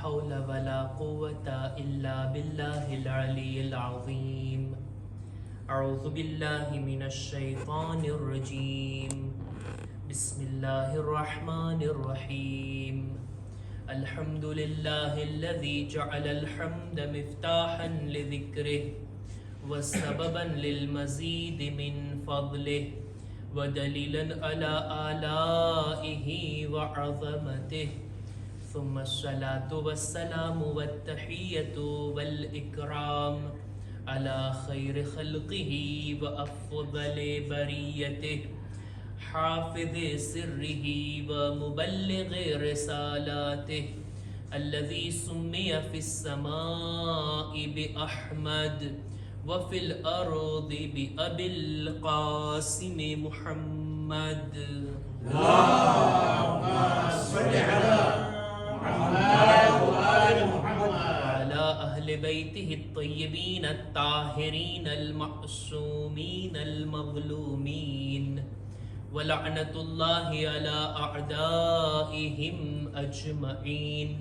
حول ولا قوة إلا بالله العلي العظيم. أعوذ بالله من الشيطان الرجيم. بسم الله الرحمن الرحيم. الحمد لله الذي جعل الحمد مفتاحا لذكره وسببا للمزيد من فضله ودليلا على آلائه وعظمته. ثم الصلاة والسلام والتحية والإكرام على خير خلقه وأفضل بريته حافظ سره ومبلغ رسالاته الذي سمي في السماء بأحمد وفي الأرض بأبي القاسم محمد. اللهم صل على محمد وآل محمد وعلى أهل بيته الطيبين الطاهرين المعصومين المظلومين ولعنة الله على أعدائهم أجمعين.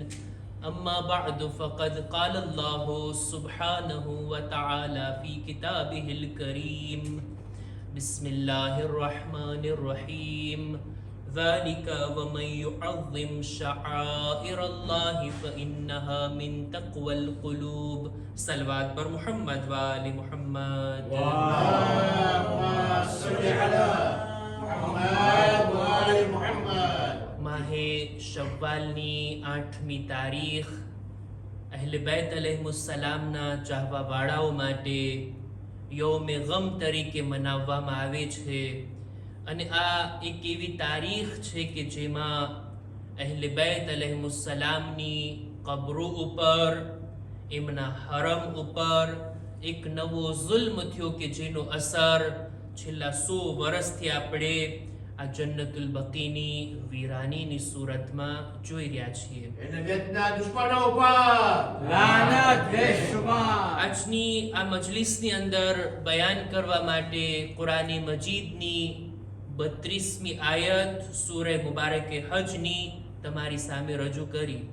أما بعد فقد قال الله سبحانه وتعالى في كتابه الكريم بسم الله الرحمن الرحيم. ذلك ومن يعظم شعائر الله فإنها من تقوى القلوب. صلوات پر محمد وآل محمد. اللهم صل على محمد وآل محمد. માહે શવ્વાલની 8મી તારીખ અહલે બૈત અલૈહિસ્સલામના ચાહવાવાળાઓ માટે યૌમે ગમ તરીકે મનાવવામાં આવે છે અને આ એક એવી તારીખ છે કે જેમાં અહલે બૈત અલૈહિસ્સલામની કબરો ઉપર એમના હરમ ઉપર એક નવો ઝુલ્મ થયો કે જેનો અસર છેલ્લા 100 વર્ષથી આપણે આ જન્નતુલ બકીની વીરાનીની સુરતમાં જોઈ રહ્યા છીએ. એને વેદના દુશ્મનો ઉપર લાનત બેશુમાર. આજની આ મજલિસની અંદર બયાન કરવા માટે કુરાની મજીદની 32મી આયત સૂરે મુબારકે હજની તમારી સામે રજૂ કરી.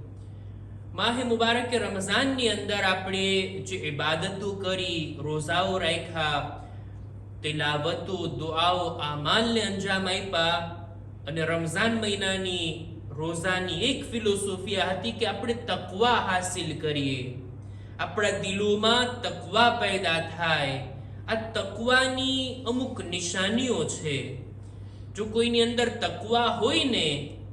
માહે મુબારકે રમઝાનની અંદર આપણે જે ઇબાદતો કરી, રોઝાઓ રાખ્યા, તિલાવતો, દુઆઓ, આમાલને અંજામ આપ્યા અને રમઝાન મહિનાની રોઝાની એક ફિલોસોફી હતી કે આપણે તકવા હાસિલ કરીએ, આપણા દિલોમાં તકવા પેદા થાય. આ તકવાની અમુક નિશાનીઓ છે. જો કોઈની અંદર તકવા હોય ને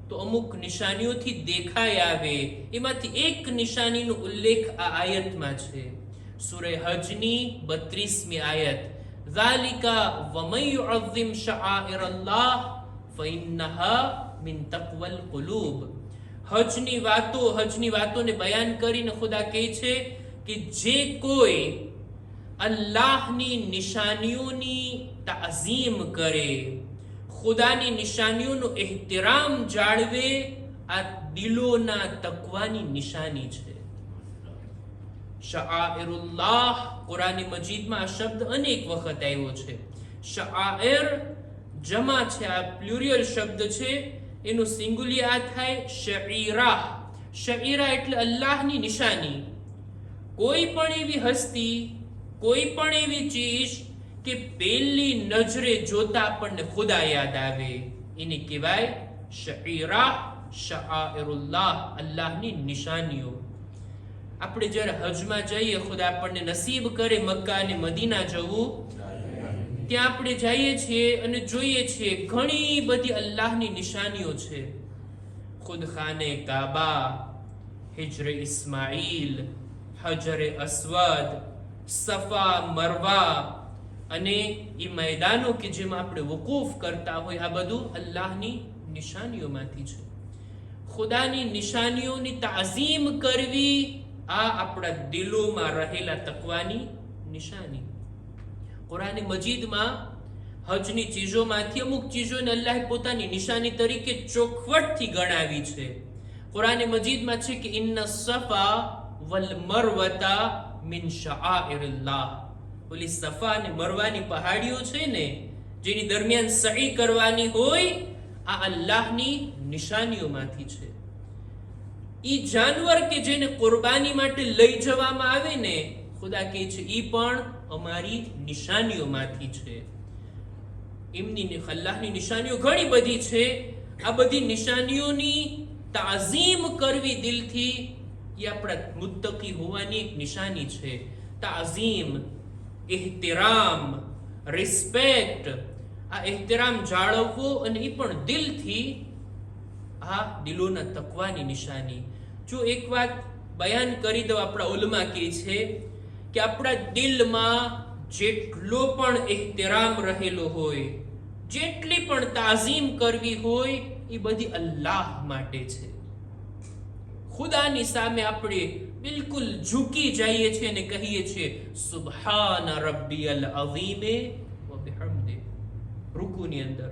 તો અમુક નિશાનીઓથી દેખાઈ આવે. એમાંથી એક નિશાનીનો ઉલ્લેખ આ આયતમાં છે. સૂરે હજની 32મી આયત. ذَلِكَ وَمَنْ يُعَظِّمْ شَعَائِرَ اللَّهِ فَإِنَّهَا مِنْ تَقْوَى الْقُلُوبِ. હજની વાતોને બયાન કરીને ખુદા કહે છે કે જે કોઈ અલ્લાહની નિશાનીઓની તાઝીમ કરે, ખુદાની નિશાનીઓનું એહતરામ જાળવે, આ દિલોના તકવાની નિશાની છે. શાઆઇરુલ્લાહ કુરાની મજીદમાં આ શબ્દ અનેક વખત આવ્યો છે. શાઆઇર જમા છે, આ પ્લુરિયલ શબ્દ છે. એનું સિંગુલિયર થાય શઈરા. શઈરા એટલે અલ્લાહની નિશાની. કોઈ પણ એવી હસ્તી, કોઈ પણ એવી ચીજ કે પહેલી નજરે જોતા આપણને ખુદા યાદ આવે, એને કહેવાય શઈરા, શાઆઇરુલ્લાહ, અલ્લાહની નિશાનીઓ. આપણે જ્યારે હજમાં જઈએ, ખુદા આપણને નસીબ કરે મક્કા અને મદીના જવું, ત્યાં આપણે જઈએ છીએ અને જોઈએ છીએ ઘણી બધી અલ્લાહની નિશાનીઓ છે. ખુદ ખાને કાબા, હિજરે ઇસ્માઇલ, હજરે અસ્વદ, સફા, મરવા અને એ મેદાનો કે જેમાં આપણે વકૂફ કરતા હોય, આ બધું અલ્લાહની નિશાનીઓમાંથી છે. ખુદાની નિશાનીઓની તાઝીમ કરવી, આ આપણા દિલોમાં રહેલા તકવાની નિશાની. કુરાની મજીદમાં હજની ચીજોમાંથી અમુક ચીજોને અલ્લાહે પોતાની નિશાની તરીકે ચોખવટથી ગણાવી છે. કુરાની મજીદમાં છે કે ઇન્ના સફા વલ મરવતા મિન શાઆઇરિલ્લાહ. ઓલી સફા અને મરવાની પહાડીઓ છે ને, જેની દરમિયાન સહી કરવાની હોય, આ અલ્લાહની નિશાનીઓમાંથી છે. ઈ જાનવર કે જેને કુરબાની માટે લઈ જવામાં આવે ને, ખુદા કહે છે ઈ પણ અમારી નિશાનીઓમાંથી છે. એમની અલ્લાહની નિશાનીઓ ઘણી બધી છે. આ બધી નિશાનીઓની તાઝીમ કરવી દિલથી એ આપણા મુત્તકી હોવાની એક નિશાની છે. તાઝીમ, એહતિરામ, રિસ્પેક્ટ, આ એહતિરામ જાળવવો અને એ પણ દિલથી, આ દિલોના તકવાની નિશાની. જો એક વાત બયાન કરી દો, આપણા ઉલમા કહે છે કે આપણા દિલમાં જેટલો પણ એહતિરામ રહેલો હોય, જેટલી પણ તાઝીમ કરવી હોય, એ બધી અલ્લાહ માટે છે. ખુદાની સામે આપણે બિલકુલ ઝૂકી જઈએ છીએ અને કહીએ છીએ સુબહાન રબ્બિયલ અઝીમે વ બિહમ્દિ. રૂકુની અંદર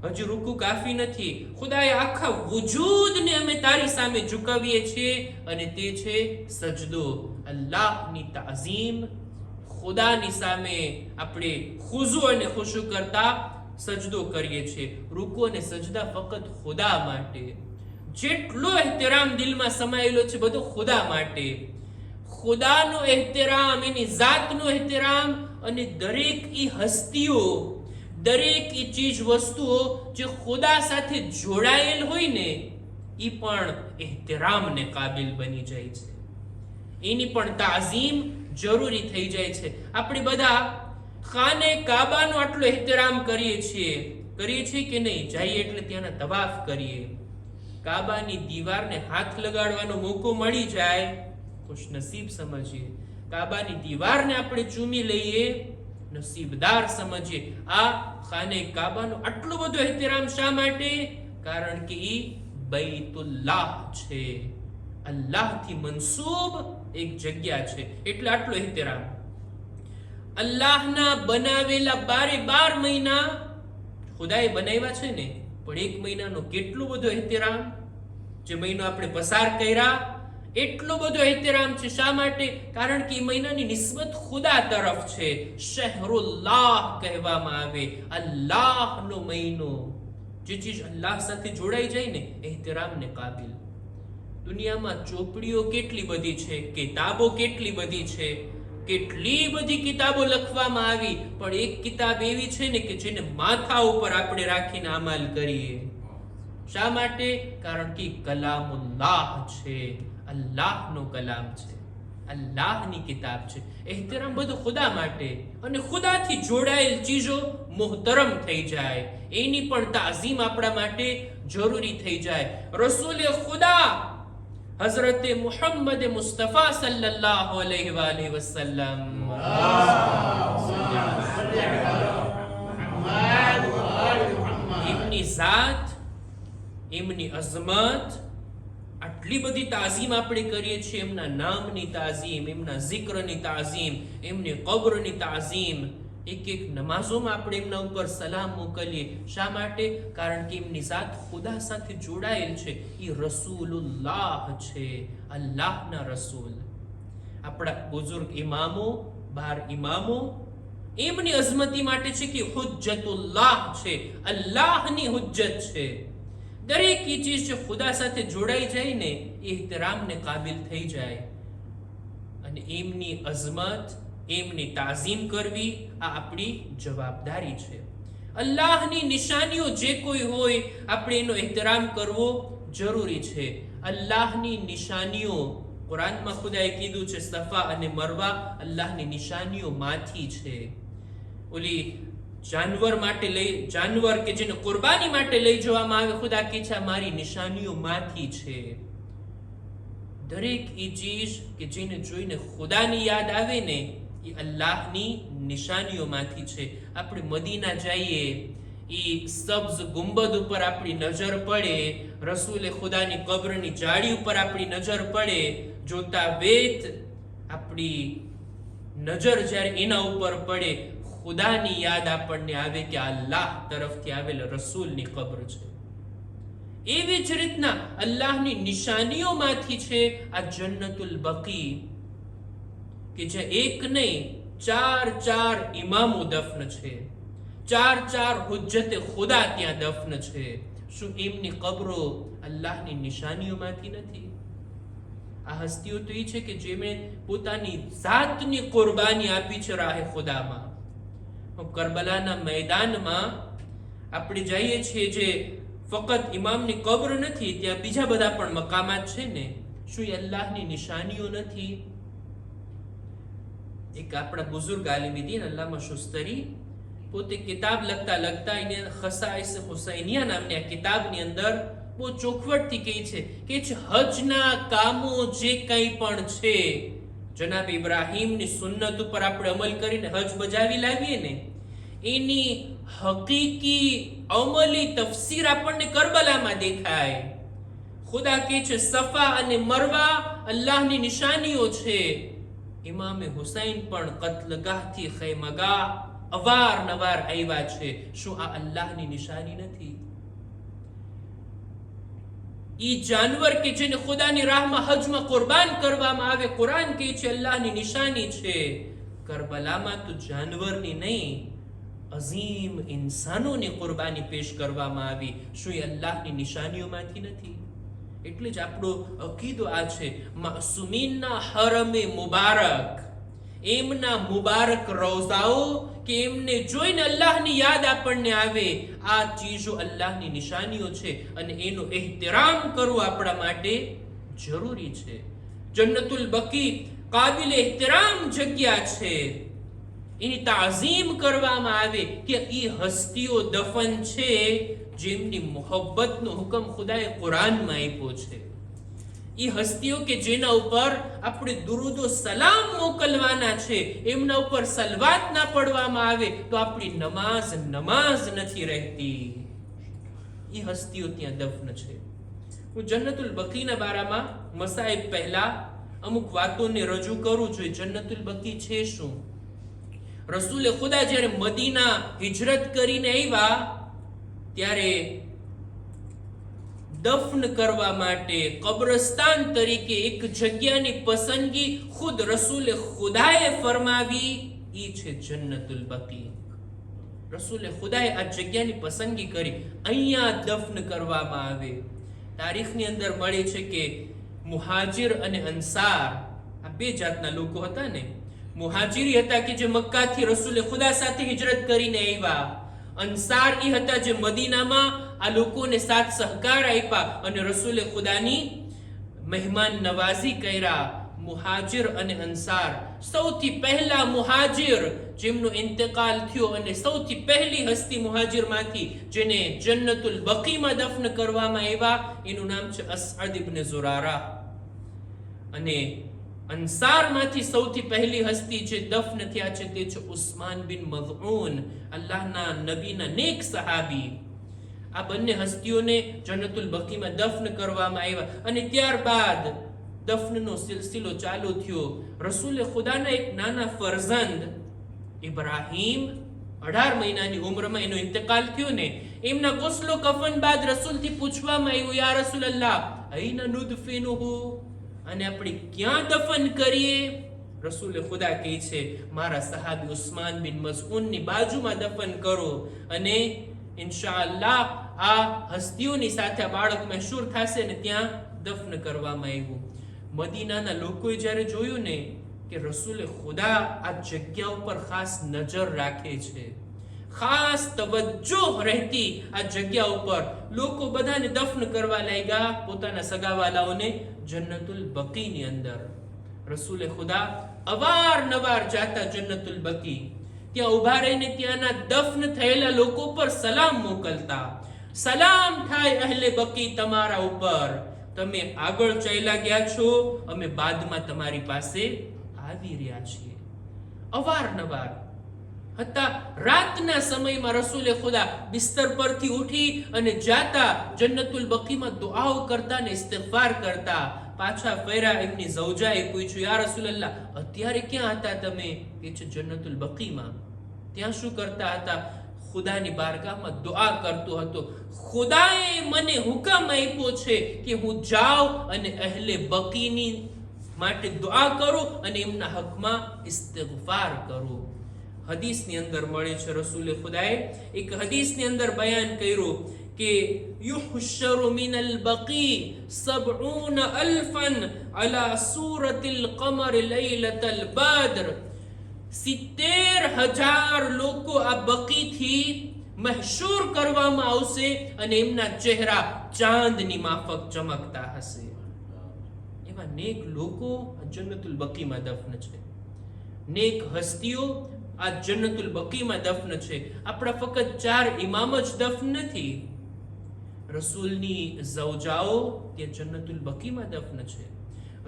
હજુ રૂકુ કાફી નથી. ખુદાએ આખા વજૂદને અમે તારી સામે ઝુકાવીએ છીએ અને તે છે સજદો. અલ્લાહની તાઝીમ, ખુદાની સામે આપણે ખુઝુ અને ખુશુ કરતા સજદો કરીએ છીએ. રૂકુ અને સજદા ફક્ત ખુદા માટે. જેટલો એહતરામ દિલમાં સમાયેલો છે બધો ખુદા માટે. ખુદાનો એહતરામ, એની જાતનો એહતરામ, અને દરેક ઈ હસ્તીઓ, દરેક ઈ ચીજ વસ્તુઓ જે ખુદા સાથે જોડાયેલ હોય ને, ઈ પણ એહતરામને કાબિલ બની જાય છે. એની પણ તાઝીમ જરૂરી થઈ જાય છે. આપણે બધા ખાને કાબાનો આટલો એહતરામ કરીએ છીએ કે નહીં? જઈએ એટલે ત્યાંના તવાફ કરીએ, કાબાની દીવારને હાથ લગાડવાનો મોકો મળી જાય, ખુશનસીબ સમજીએ. કાબાની દીવારને આપણે ચૂમી લઈએ, નસીબદાર સમજીએ. આ ખાને કાબાનો આટલો બધો એહતરામ શા માટે? કારણ કે ઈ બૈતુલ્લાહ છે, અલ્લાહથી મનસૂબ એક જગ્યા છે, એટલે આટલો એહતરામ. અલ્લાહના બનાવેલા 12 મહિના ખુદાએ બનાવ્યા છે ને, પણ એક મહિનાનો કેટલો બધો એહતરામ, જે મહિનો આપણે પસાર કર્યા એટલો બધો એહતરામ છે. શા માટે? કારણ કે એ મહિનાની નિસ્બત ખુદા તરફ છે. શહેરુલ્લાહ કહેવામાં આવે, અલ્લાહનો મહિનો. જે ચીજ અલ્લાહ સાથે જોડાઈ જાય ને, એહતરામને કાબિલ. દુનિયામાં ચોપડીઓ કેટલી બધી છે, કિતાબો કેટલી બધી છે, કેટલી બધી કિતાબો લખવામાં આવી, પણ એક કિતાબ એવી છે ને કે જેને માથા ઉપર આપણે રાખીને અમલ કરીએ. શા માટે? કારણ કે કલામુલ્લાહ છે, અલ્લાહનો કલામ છે, અલ્લાહની કિતાબ છે. એહતરામ બધું ખુદા માટે. અને ખુદાથી જોડાયેલ ચીજો મોહતરમ થઈ જાય, એની પણ તાઝીમ આપણા માટે જરૂરી થઈ જાય. રસૂલે ખુદા હઝરતે મુહમ્મદ મુસ્તફા સલ્લલ્લાહુ અલૈહિ વસલ્લમ, એમની ઝાત, એમની અઝમત, આટલી બધી તાઝીમ આપણે કરીએ છીએ. એમના નામની તાઝીમ, એમના જિક્રની તાઝીમ, એમની કબ્રની તાઝીમ. એક નમાઝોમાં આપણે એમના ઉપર સલામ મોકલીએ. શા માટે? કારણ કે એમની ઝાત ખુદા સાથે જોડાયેલ છે. એ રસૂલુલ્લાહ છે, અલ્લાહના રસૂલ. આપણા બુઝુર્ગ ઇમામો, 12 ઇમામો, એમની અઝમતી માટે છે કે હુજ્જતુલ્લાહ છે, અલ્લાહની હુજ્જત છે. દરેક એ ચીજ જે ખુદા સાથે જોડાઈ જાય ને, એ એહતરામને કાબિલ થઈ જાય. અને એમની અઝમત, એમની તાઝીમ કરવી, આ આપણી જવાબદારી છે. અલ્લાહની નિશાનીઓ જે કોઈ હોય, આપણે એનો એહતરામ કરવો જરૂરી છે. અલ્લાહની નિશાનીઓ, કુરાનમાં ખુદાએ કીધું છે સફા અને મરવા અલ્લાહની નિશાનીઓમાંથી છે. ઓલી જાનવર કે જેને કુરબાની માટે લઈ જવામાં આવે, ખુદા કહે છે મારી નિશાનીઓમાંથી છે. દરેક એ ચીજ કે જેને જોઈને ખુદાની યાદ આવે ને, એ અલ્લાહની નિશાનીઓમાંથી છે. આપણે મદીના જઈએ, એ સબ્ઝ ગુંબદ ઉપર આપણી નજર પડે, રસૂલે ખુદાની કબ્રની જાળી ઉપર આપણી નજર પડે, જોતા વેત આપણી નજર જ્યારે એના ઉપર પડે, ખુદાની યાદ આપણને આવે કે અલ્લાહ તરફથી આવેલ રસૂલની કબ્ર છે. એવી જ રીતના અલ્લાહની નિશાનીઓમાંથી છે આ જન્નતુલ બકી, કે જે એક નહીં 4 ઇમામો દફન છે, 4 હુજ્જતે ખુદા ત્યાં દફન છે. શું એમની કબરો અલ્લાહની નિશાનીઓમાંથી નથી? આ હસ્તીઓ તો એ છે કે જેમણે પોતાની જાતની કુરબાની આપી છે રાહે ખુદામાં. કરબલાના મેદાનમાં આપણે જઈએ છીએ, જે ફક્ત ઇમામની કબ્ર નથી, ત્યાં બીજા બધા પણ મકામાત છે ને. શું એ અલ્લાહની નિશાનીઓ નથી? એક આપણા બુઝુર્ગ આલિમ દીન અલ્લામા શુસ્તરી પોતે કિતાબ લખતા એને ખસાઈસ હુસૈનિયા નામની આ કિતાબની અંદર બહુ ચોખવટથી કહે છે કે હજના કામો જે કંઈ પણ છે, જનાબ ઇબ્રાહીમની સુન્નત ઉપર આપણે અમલ કરીને હજ બજાવી લાવીએ ને, એની હકીકી અમલી તફસીર આપણને કરબલામાં દેખાય. ખુદા કહે છે સફા અને મરવા અલ્લાહની નિશાનીઓ છે. ઇમામે હુસૈન પણ કત્લગાહથી ખૈમગાહ અવારનવાર આવ્યા છે. શું આ અલ્લાહની નિશાની નથી? ઈ જાનવર કે જેને ખુદાની રાહમાં હજમાં કુરબાન કરવામાં આવે, કુરાન કહે છે અલ્લાહની નિશાની છે. કરબલામાં તો જાનવરની નહીં, અઝીમ ઇન્સાનોની કુરબાની પેશ કરવામાં આવી. શું એ અલ્લાહની નિશાનીઓમાંથી નથી? એટલે જ આપણો અકીદો આ છે, માસુમીનના હરમે મુબારક, એમના મુબારક રોઝાઓ કે એમને જોઈને અલ્લાહની યાદ આપણને આવે. આ ચીજો અલ્લાહની નિશાનીઓ છે અને એનો એહતરામ કરવો આપણા માટે જરૂરી છે. જન્નતુલ બકી કાબિલ એહતરામ જગ્યા છે, એની તાઝીમ કરવામાં આવે કે એ હસ્તીઓ દફન છે જેમની મોહબ્બતનો હુકમ ખુદાએ કુરાનમાં આપ્યો છે. એ હસ્તીઓ કે જેના ઉપર આપણે દુરૂદો સલામ મોકલવાના છે, એમના ઉપર સલવાત ના પડવામાં આવે તો આપણી નમાઝ નથી રહેતી. એ હસ્તીઓ ત્યાં દફન છે. હું જન્નતુલ બકીના બારામાં મસાઈબ પહેલા અમુક વાતોને રજૂ કરું છું. જન્નતુલ બકી છે શું? રસૂલે ખુદા જ્યારે મદીના હિજરત કરીને આવ્યા ત્યારે દફન કરવા માટે કબ્રસ્તાન તરીકે એક જગ્યાની પસંદગી ખુદ રસૂલે ખુદાએ ફરમાવી. ઈ છે જન્નતુલ બકી. રસૂલે ખુદાએ આ જગ્યાની પસંદગી કરી, અહીંયા દફન કરવામાં આવે. તારીખની અંદર મળે છે કે મુહાજિર અને અંસાર આ બે જાતના લોકો હતા ને. મુહાજિરી હતા કે જે મક્કાથી રસૂલે ખુદા સાથે હિજરત કરીને આવ્યા. અંસાર એ હતા જે મદીનામાં આ લોકોને સાથ સહકાર આપ્યા અને રસૂલે ખુદાની મહેમાન નવાઝી કર્યા. મુહાજિર અને અંસાર, સૌથી પહેલા મુહાજિર જેમનો ઇંતકાલ થયો અને સૌથી પહેલી હસ્તી મુહાજિરમાંથી જેને જન્નતુલ બકીમાં દફન કરવામાં આવ્યા, એનું નામ છે અસઅદ ઇબ્ન ઝુરારા. અને અંસારમાંથી સૌથી પહેલી હસ્તી જે દફન થયા છે તે છે ઉસ્માન બિન મઝઉન, અલ્લાહના નબીના નેક સહાબી. આ બંને હસ્તીઓને જન્નતુલ બકીમાં દફન કરવામાં આવ્યા અને ત્યારબાદ દફનનો સિલસિલો ચાલુ થયો. રસૂલે ખુદાના એક નાના ફરઝંદ ઇબ્રાહીમ 18 મહિનાની ઉંમરમાં એનો ઇંતકાલ થયો ને, એમના ગોસલો કફન બાદ રસૂલથી પૂછવામાં આવ્યું, યા રસૂલલ્લાહ અયના નુદફિનુહુ, અને આપણે ક્યાં દફન કરીએ? રસૂલે ખુદા કહે છે મારા સહાબી ઉસ્માન બિન મઝઉનની બાજુમાં દફન કરો અને ઇન્શાઅલ્લાહ આ હસ્તીઓની સાથે આ બાળક મહેશૂર થશે ને ત્યાં દફન કરવામાં આવ્યું. મદીનાના લોકોએ જ્યારે જોયું ને કે રસૂલે ખુદા આ જગ્યા ઉપર ખાસ નજર રાખે છે, ખાસ તવજ્જો રહેતી આ જગ્યા ઉપર, લોકો બધાને દફન કરવા લાગ્યા પોતાના સગાવાલાઓને જન્નતુલ બકીની અંદર. રસૂલે ખુદા અવારનવાર જાતા જન્નતુલ બકી, ત્યાં ઉભા રહીને ત્યાંના દફન થયેલા લોકો પર સલામ મોકલતા. સલામ થાય અહલે બકી તમારા ઉપર, તમે આગળ ચાલ્યા ગયા છો, અમે બાદમાં તમારી પાસે આવી રહ્યા છીએ. અવારનવાર હતા. રાતના સમયમાં રસૂલે ખુદા બિસ્તર પરથી ઉઠી અને જાતા જન્નતુલ બકીમાં દુઆઓ કરતા ને ઇસ્તિગફાર કરતા. પાછા ફર્યા, એમની ઝૌજાએ પૂછ્યું, યા રસૂલલ્લાહ અત્યારે ક્યાં હતા તમે? કે છે જન્નતુલ બકીમાં. ત્યાં શું કરતા હતા? ખુદાની બારગાહમાં દુઆ કરતો હતો. ખુદાએ મને હુકમ આપ્યો છે કે હું જાઉં અને અહલે બકીની માટે દુઆ કરું અને એમના હકમાં ઇસ્તિગફાર કરું. હદીસની અંદર મળે છે રસૂલે ખુદાએ એક હદીસની અંદર બયાન કર્યું કે યુહશરુ મિનલ બકી 70,000 અલા સૂરતિલ કમર લૈલતલ બદ્ર, 70,000 લોકો આ બકીથી મહેશૂર કરવામાં આવશે અને એમના ચહેરા ચાંદની માફક ચમકતા હશે. એવા નેક લોકો આ જન્નતુલ બકીમાં દફન છે. નેક હસ્તીઓ આ જન્નતુલ બકીમાં દફન છે. આપણા ફક્ત 4 ઇમામ જ દફન નથી, રસૂલની ઝૌજાઓ તે જન્નતુલ બકીમાં દફન છે.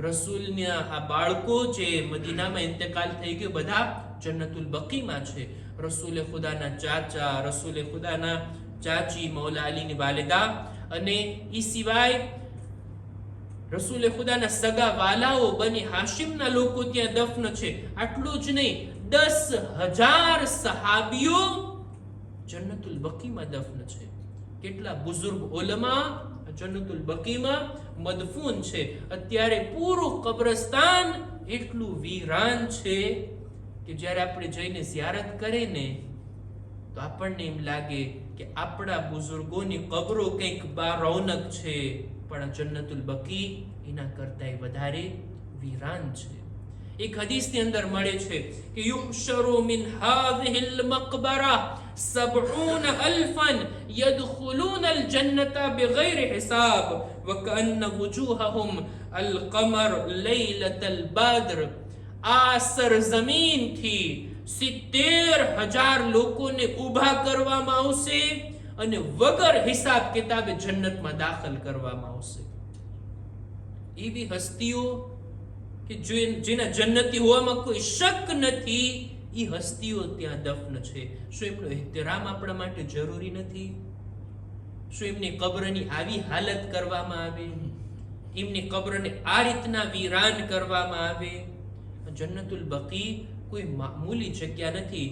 રસૂલના આ બાળકો જે મદીનામાં ઇન્તકાલ થઈ ગયો બધા જન્નતુલ બકીમાં છે. રસૂલે ખુદાના ચાચા, રસૂલે ખુદાના ચાચી, મૌલા અલીની વાલિદા અને ઈ સિવાય રસૂલે ખુદાના સગા વાલાઓ બની હાશિમના લોકો ત્યાં દફન છે. આટલું જ નહીં, 10,000 સહાબીઓ જન્નતુલ બકીમાં દફન છે. કેટલા બુઝુર્ગ ઉલમા જન્નતુલ બકીમાં મદફૂન છે. અત્યારે પૂરું કબ્રસ્તાન એટલું વીરાન છે કે જ્યારે આપણે જઈને ઝિયારત કરીએ ને તો આપણને એમ લાગે કે આપણા બુઝુર્ગોની કબરો કંઈક બા રૌનક છે, પણ જન્નતુલ બકી એના કરતાંય વધારે વીરાન છે. એક હદીસની અંદર મળે છે કે યુહશરુ મિન હાઝિહિલ મકબરા 70,000 યદખુલૂન અલ-જન્નતા બિગૈર હિસાબ વકઅન્ન વુજૂહહુમ અલ-કમર લૈલતલ બદ્ર. આ સરજમીનથી 70,000 લોકોને ઊભા કરવામાં આવશે અને વગર હિસાબ કિતાબે જન્નતમાં દાખલ કરવામાં આવશે. એવી હસ્તીઓ કે જેના જન્નતી હોવામાં કોઈ શક નથી, એ હસ્તીઓ ત્યાં દફન છે. શું એમનો એહતરામ આપણા માટે જરૂરી નથી? શું એમની કબ્રની આવી હાલત કરવામાં આવે? એમની કબ્રને આ રીતના વીરાન કરવામાં આવે? જન્નતુલ બકી કોઈ મામૂલી જગ્યા નથી.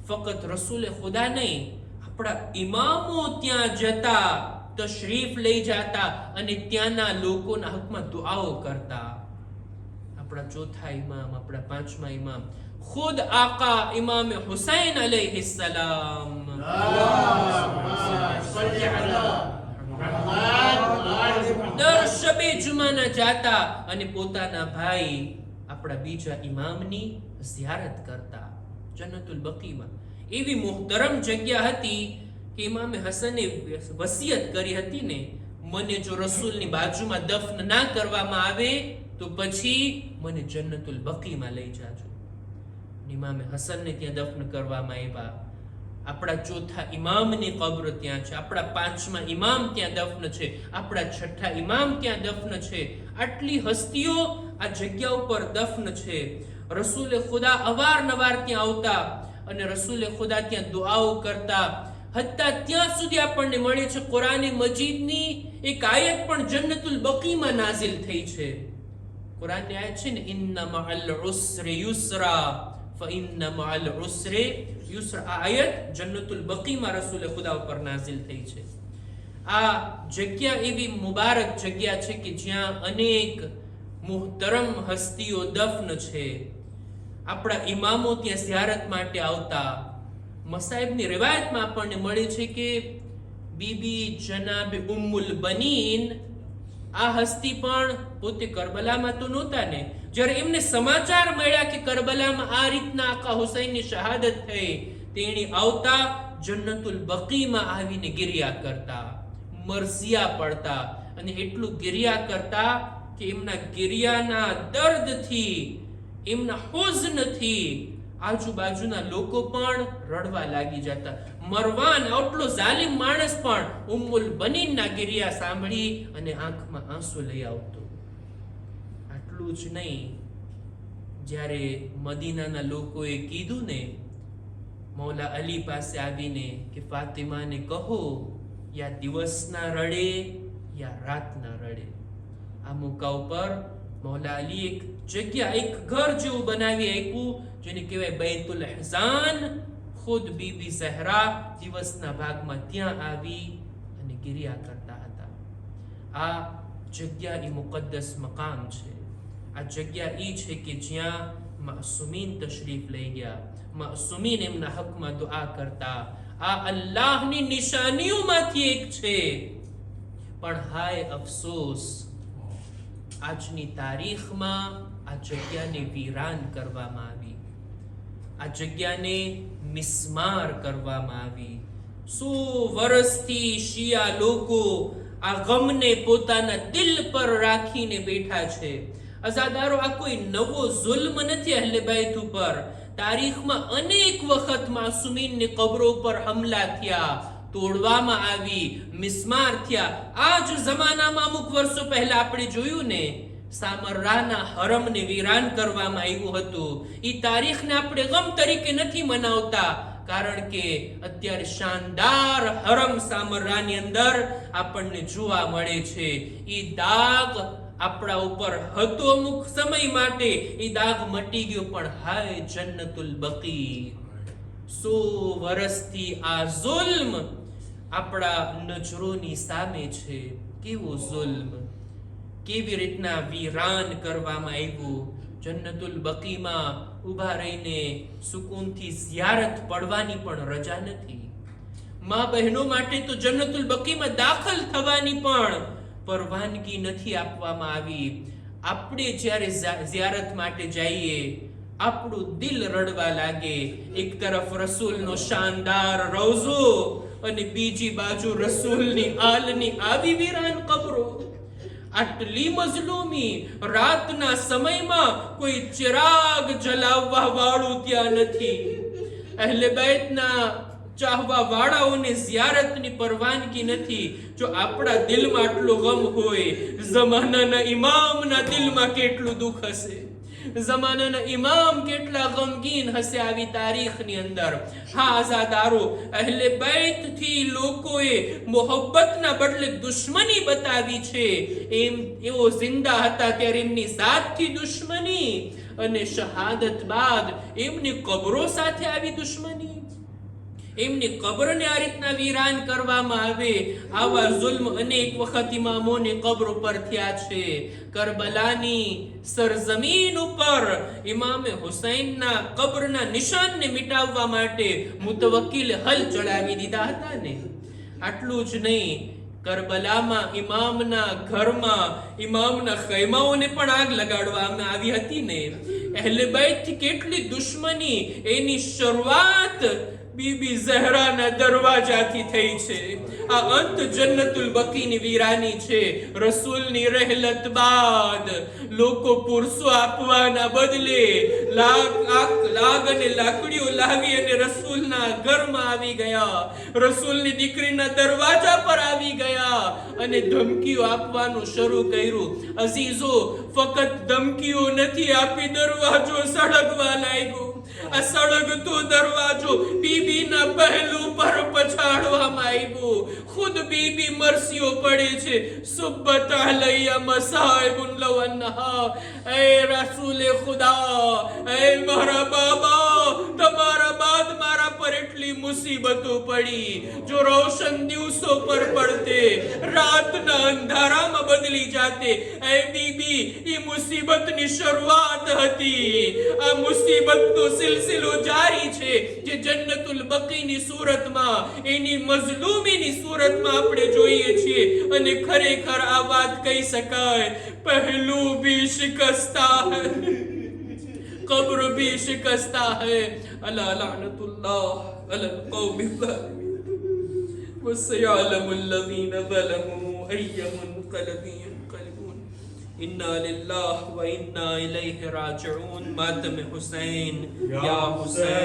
ફક્ત રસૂલે ખુદા નહીં, આપણા ઇમામો ત્યાં જતા, તશરીફ લઈ જતા અને ત્યાંના લોકોના હકમાં દુઆઓ કરતા. આપણા ચોથા ઇમામ, આપણા પાંચમા ઇમામ, ખુદ આકા ઇમામ હુસૈન અલૈહિસ્સલામ દર શબે જુમાના જાતા અને પોતાના ભાઈ આપણા બીજા ઇમામની ઝિયારત કરતા જન્નતુલ બકીમાં. એવી મુહતરમ જગ્યા હતી કે ઇમામે હસને વસિયત કરી હતી ને, મને જો રસૂલની બાજુમાં દફન ના કરવામાં આવે તો પછી મને જન્નતુલ બકીમાં લઈ જાજો. ઇમામે હસનને ત્યાં દફન કરવામાં આવ્યા. આપણા ચોથા ઇમામની કબ્ર ત્યાં છે, આપણા પાંચમા ઇમામ ત્યાં દફન છે, આપણા છઠ્ઠા ઇમામ ત્યાં દફન છે. આટલી હસ્તીઓ આ જગ્યા ઉપર દફન છે. રસૂલે ખુદા અવારનવાર ત્યાં આવતા અને રસૂલે ખુદા ત્યાં દુઆઓ કરતા. હત્તા ત્યાં સુધી આપણને મળે છે કુરાન મજીદની એક આયત પણ જન્નતુલ બકીમાં નાઝિલ થઈ છે. કુરાનની આયત છે ને, ઇન્ના મઅલ ઉસ્રી યુસરા ફઇન્ના મઅલ ઉસ્રી યુસરા. આ આયત જન્નતુલ બકીમાં રસૂલે ખુદા ઉપર નાઝિલ થઈ છે. આ જગ્યા એવી મુબારક જગ્યા છે કે જ્યાં અનેક મુહતરમ હસ્તીઓ દફન છે. આપણા ઇમામો ત્યાં ઝિયારત માટે આવતા. મસાઈબની riwayatમાં આપણને મળે છે કે બીબી જનાબ ઉમ્મુલ બનીન આ હસ્તી પણ પોતે કરબલામાં તો નહોતા ને, જ્યારે એમને સમાચાર મળ્યા કે કરબલામાં આ રીતના આકા હુસૈનની શહાદત થઈ, તેણી આવતા જન્નતુલ બકીમાં આવીને ગિરિયા કરતા, મરસિયા પડતા અને એટલું ગિરિયા કરતા કે એમના ગિરિયાના દર્દથી, એમના હુઝનથી આજુબાજુના લોકો પણ રડવા લાગી જતા. મરવાન, આટલો જાલિમ માણસ પણ ઉમ્મુલ બનીનના ગિરિયા સાંભળી અને આંખમાં આંસુ લઈ આવતો. આટલું જ નહીં, જ્યારે મદીનાના લોકોએ કીધું ને મૌલા અલી પાસે આવીને કે ફાતિમાને કહો યા દિવસના રડે યા રાતના રડે, આ મોકા ઉપર મૌલા અલી એક જગ્યા, એક ઘર જેવું બનાવી આપ્યું જેને કહેવાય બૈતુલ અહઝાન. ખુદ બીબી ઝહરા દિવસના ભાગમાં ત્યાં આવી અને ગિરિયા કરતા હતા. આ જગ્યા એ મુકદ્દસ મકામ છે. આ જગ્યા એ છે કે જ્યાં માસુમીન તશરીફ લઈ ગયા, માસુમીન એમના હકમાં દુઆ કરતા. આ અલ્લાહની નિશાનીઓમાંથી એક છે. પણ હાય અફસોસ, આજની તારીખમાં આ જગ્યાને વીરાન કરવામાં આવી, આ જગ્યાને મિસ્માર કરવામાં આવી. 100 વર્ષથી શિયા લોકો આ ગમને પોતાના દિલ પર રાખીને બેઠા છે. અઝાદારો, આ કોઈ નવો જુલ્મ નથી અહલે બેત ઉપર. તારીખમાં અનેક વખત માસુમીનની કબરો પર હમલા થયા, તોડવામાં આવી, મિસ્માર થયા. આ જ જમાનામાં અમુક વર્ષો પહેલા આપણે જોયું ને, સામરાના હરમને વીરાન કરવામાં આવ્યું હતું. એ તારીખને આપણે ગમ તરીકે નથી મનાવતા, કારણ કે અત્યારે શાનદાર હરમ સામરાની અંદર આપણને જોવા મળે છે. એ દાગ આપણા ઉપર હતો અમુક સમય માટે, એ દાગ મટી ગયો. પણ હાય જન્નતુલ બકી, 100 વર્ષથી આ જુલ્મ આપણા નજરોની સામે છે. કેવો જુલ્મ, કેવી રીતના વીરાન કરવામાં આવ્યું. જન્નતુલ બકીમાં ઊભા રહીને સુકૂનથી ઝિયારત પડવાની પણ રજા નથી. મા બહેનો માટે તો જન્નતુલ બકીમાં દાખલ થવાની પણ પરવાનગી નથી આપવામાં આવી. આપણે જ્યારે ઝિયારત માટે જઈએ, આપણું દિલ રડવા લાગે. એક તરફ રસૂલનો શાનદાર રોઝો અને બીજી બાજુ રસૂલની આલની આવી વીરાન કબરો. આટલી મઝલૂમી, રાતના સમયમાં કોઈ ચિરાગ જલાવવા વાળું ત્યાં નથી. અહલે બેતના ચાહવા વાળાઓને ઝિયારતની પરવાનગી નથી. જો આપણા દિલમાં આટલો ગમ હોય, જમાનાના ઇમામના દિલમાં કેટલું દુઃખ હશે, જમાનાના ઇમામ કેટલા ગમગીન હશે આવી તારીખની અંદર. હા આઝાદારો, અહલે બેત થી લોકોએ મોહબ્બતના બદલે દુશ્મની બતાવી છે. એઓ જિંદા હતા ત્યારે એમની સાથથી દુશ્મની, અને શહાદત બાદ એમની કબરો સાથે આવી દુશ્મની. એમની કબ્રને આ રીતના વીરાન કરવામાં આવે. આવા જુલ્મ અનેક વખત ઇમામોને કબ્ર પર થયા છે. કરબલાની સરજમીન ઉપર ઇમામે હુસૈનના કબ્રના નિશાનને મિટાવવા માટે મુતવક્કિલે હલ ચડાવી દીધા હતા ને. આટલું જ નહીં, કરબલામાં ઇમામના ઘરમાં ઇમામના ખૈમાઓને પણ આગ લગાડવામાં આવી હતી ને. અહલે બેતથી કેટલી દુશ્મની, એની શરૂઆત બીબી ઝહરાના દરવાજાથી થઈ છે. આ અંત જન્નતુલ બકીની વીરાની છે. રસૂલની રહેલત બાદ લોકો પુરસો આપવાના બદલે લાગ અને લાકડીઓ લાવી અને રસૂલના ઘરમાં આવી ગયા, રસૂલની દીકરીના દરવાજા પર આવી ગયા અને ધમકીઓ આપવાનું શરૂ કર્યું. અઝીઝો, ફક્ત ધમકીઓ નથી આપી, દરવાજો સળગવા લાગ્યો. આ સળગતો દરવાજો બીબીના પહેલું પર પછાડવામાં આવ્યો. ખુદ બીબી મરસીઓ પડે છે. સુબ્બત અલૈયા મસાઇબુન લવન્હા. એ રસૂલે ખુદા, એ મારા બાબા, તમારા બાદ મારા પર એટલી મુસીબતો પડી. જો રોશન દિવસો પર પડતે, રાતના અંધારામાં બદલી જાતે. એ બીબી, એ મુસીબતની શરૂઆત હતી. આ મુસીબતનો સિલસિલો જારી છે, જે જન્નતુલ બકીની સૂરતમાં, એની મઝલૂમીની સૂરતમાં આપણે જોઈએ છીએ. અને ખરેખર આ વાત કહી શકાય, પહેલું ભી શિકસ્તા હૈ, કબ્ર ભી શિકસ્તા હૈ. અલા લઅનતુલ્લાહ અલલ કૌમિ ઝાલિમીન વસયઅલમુલ લઝીન ઝલમુ અય્ય મુન્કલબિન यनक़लिबून. इन्ना लिल्लाहि व इन्ना इलैहि राजिऊन. मातम हुसैन या हुसैन.